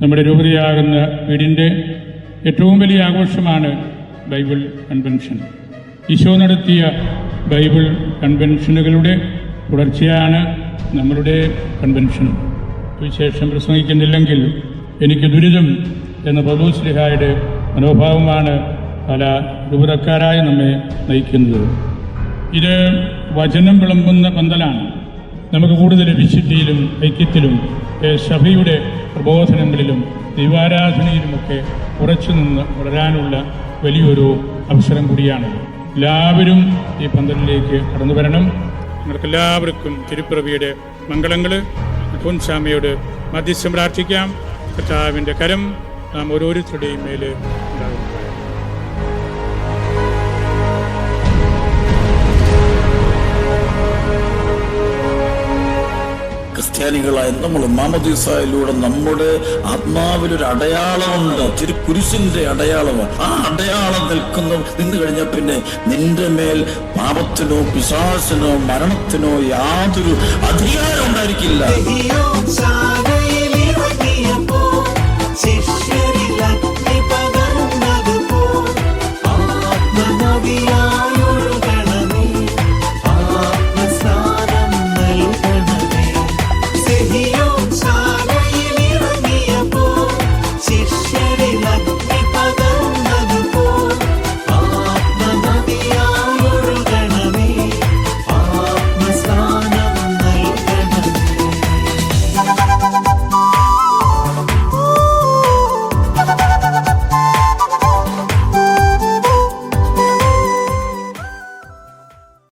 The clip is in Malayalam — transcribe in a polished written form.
നമ്മുടെ രൂപതയാകുന്ന വീടിൻ്റെ ഏറ്റവും വലിയ ആഘോഷമാണ് ബൈബിൾ കൺവെൻഷൻ. ഈശോ നടത്തിയ ബൈബിൾ കൺവെൻഷനുകളുടെ തുടർച്ചയാണ് നമ്മളുടെ കൺവെൻഷൻ. വിശേഷം പ്രസംഗിക്കുന്നില്ലെങ്കിൽ എനിക്ക് ദുരിതം എന്ന പൗലോസ്ലീഹായുടെ മനോഭാവമാണ് പല രൂപതക്കാരായ നമ്മെ നയിക്കുന്നത്. ഇത് വചനം വിളമ്പുന്ന പന്തലാണ്. നമുക്ക് കൂടുതൽ വിശുദ്ധിയിലും ഐക്യത്തിലും സഭയുടെ പ്രബോധനങ്ങളിലും ദൈവാരാധനയിലുമൊക്കെ ഉറച്ചു നിന്ന് വളരാനുള്ള വലിയൊരു അവസരം കൂടിയാണ്. എല്ലാവരും ഈ പന്തലിലേക്ക് കടന്നു വരണം. നിങ്ങൾക്കെല്ലാവർക്കും തിരുപ്പിറവിയുടെ മംഗളങ്ങൾ. അൽഫോൻസാമ്മയോട് മധ്യസ്ഥം പ്രാർത്ഥിക്കാം. കർത്താവിൻ്റെ കരം നാം ഓരോരുത്തരുടെയും മേൽ ഉണ്ടാകും. ക്രിസ്ത്യാനികളായ നമ്മൾ മാമോദീസയിലൂടെ നമ്മുടെ ആത്മാവിലൊരു അടയാളമുണ്ട്, തിരുക്കുരിശിന്റെ അടയാളമാണ്. ആ അടയാളം നിന്ന് കഴിഞ്ഞാൽ പിന്നെ നിന്റെ മേൽ പാപത്തിനോ പിശാചിനോ മരണത്തിനോ യാതൊരു അധികാരം ഉണ്ടായിരിക്കില്ല.